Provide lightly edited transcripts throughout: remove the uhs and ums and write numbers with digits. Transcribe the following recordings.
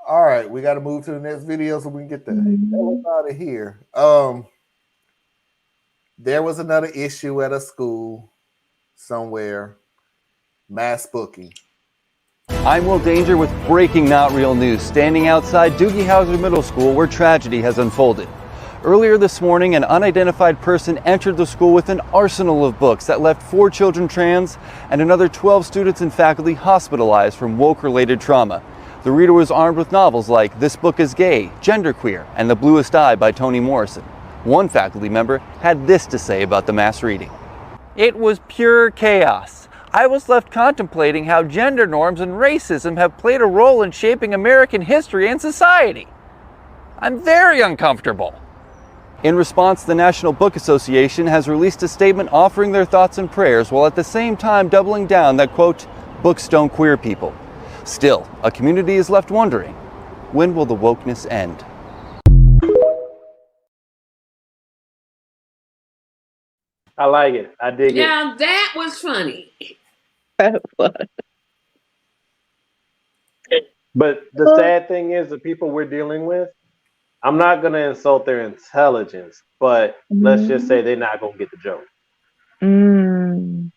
All right, we got to move to the next video so we can get the hell Mhm. out of here. There was another issue at a school somewhere, mass booking. I'm Will Danger with breaking not real news, standing outside Doogie Howser Middle School where tragedy has unfolded. Earlier this morning, an unidentified person entered the school with an arsenal of books that left 4 children trans and another 12 students and faculty hospitalized from woke-related trauma. The reader was armed with novels like This Book is Gay, Genderqueer, and The Bluest Eye by Toni Morrison. One faculty member had this to say about the mass reading. It was pure chaos. I was left contemplating how gender norms and racism have played a role in shaping American history and society. I'm very uncomfortable. In response, the National Book Association has released a statement offering their thoughts and prayers while at the same time doubling down that, quote, books don't queer people. Still, a community is left wondering, when will the wokeness end? I like it. I dig it. Now that was funny. That was. But the sad thing is, the people we're dealing with, I'm not going to insult their intelligence, but let's just say they're not going to get the joke. Mm.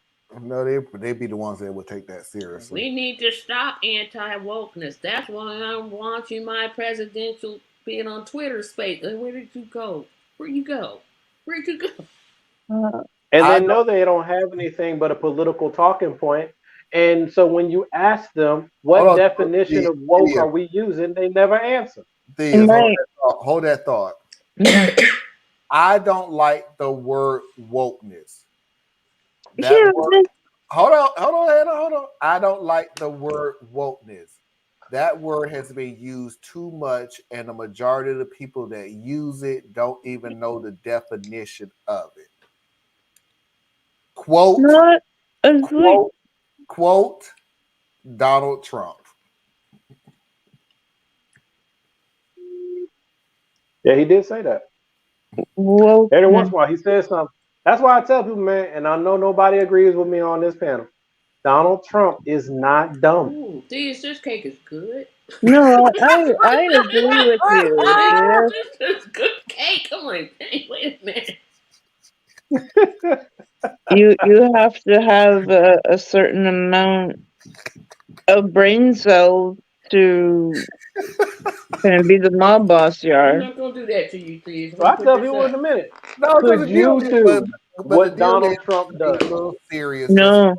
No, they be the ones that would take that seriously. We need to stop anti-wokeness. That's why I'm watching my presidential being on Twitter space. Where did you go? Where'd you go? Where'd you go? And they know they don't have anything but a political talking point. And so when you ask them, what definition of woke are we using, they never answer. Hold that thought. I don't like the word wokeness. Hold on. I don't like the word wokeness. That word has been used too much, and the majority of the people that use it don't even know the definition of it. Quote Donald Trump. Yeah, he did say that. Every once in a while, he says something. That's why I tell people, man, and I know nobody agrees with me on this panel. Donald Trump is not dumb. Ooh, this cake is good. No, I agree with you. This is good cake. I'm like, hey, wait a minute. You have to have a certain amount of brain cells to be the mob boss you are. I'm not gonna do that to you, please. Well, I'll tell people in a minute. Could YouTube what Donald Trump does? Serious. No.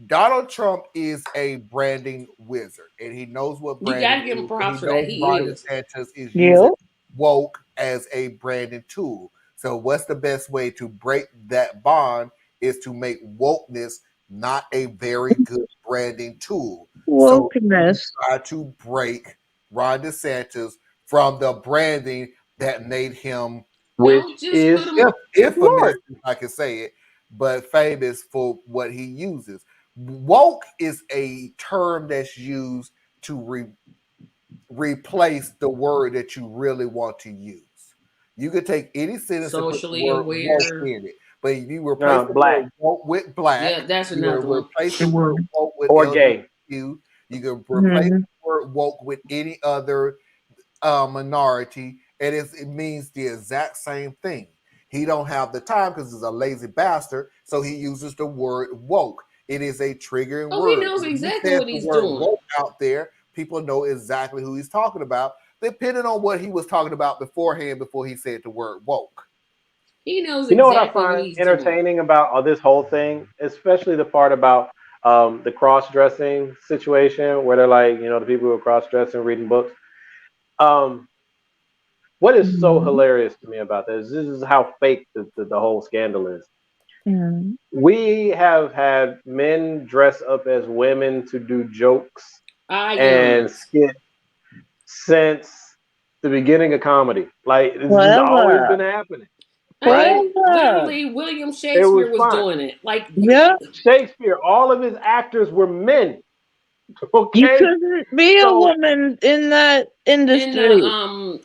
Donald Trump is a branding wizard, and he knows what branding. You gotta give him props for that. He is. DeSantis is using woke as a branding tool. So, what's the best way to break that bond is to make wokeness not a very good branding tool. Wokeness. So, try to break Ron DeSantis from the branding that made him, which is infamous, if I can say it, but famous for what he uses. Woke is a term that's used to replace the word that you really want to use. You could take any sentence socially and put the word woke in it, but if you replace black woke with black, yeah, that's another one. Replace the word woke with or gay. You can replace the word woke with any other minority, and it means the exact same thing. He don't have the time because he's a lazy bastard, so he uses the word woke. It is a triggering word. He knows exactly what he's doing. Woke out there, people know exactly who he's talking about, depending on what he was talking about beforehand before he said the word woke. He knows. You know what I find entertaining about this whole thing, especially the part about the cross-dressing situation, where they're like, the people who are cross-dressing, reading books. What is so hilarious to me about this is how fake the whole scandal is. We have had men dress up as women to do jokes and skit since the beginning of comedy. Like, this has always been happening. Right? Literally, William Shakespeare was doing it. Like, Shakespeare, all of his actors were men. Okay? You couldn't be a woman in that industry.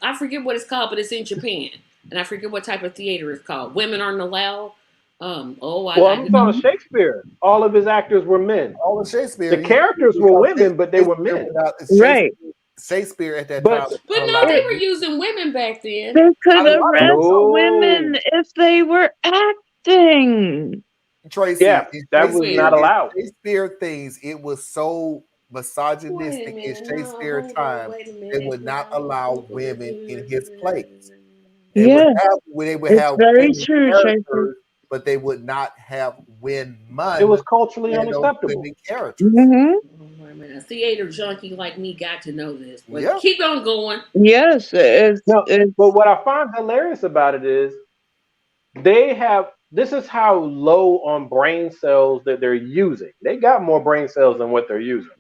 I forget what it's called, but it's in Japan, and I forget what type of theater it's called. Women aren't allowed. I'm talking about Shakespeare. All of his actors were men. All of Shakespeare. The characters were women, but they were men. Right. Shakespeare at that But- time. But no, they were using women back then. They could I have love- arrested No. women if they were acting. Tracy, Yeah, that was not allowed. Shakespeare things, it was so misogynistic in Shakespeare time. They would not allow women in his plays. They Yeah, would it's have very women true, characters, but they would not have women. It was culturally and those unacceptable. women characters. hmm A theater junkie like me got to know this. But Yeah. keep on going. Yes, it's, No, it's but what I find hilarious about it is this is how low on brain cells that they're using. They got more brain cells than what they're using.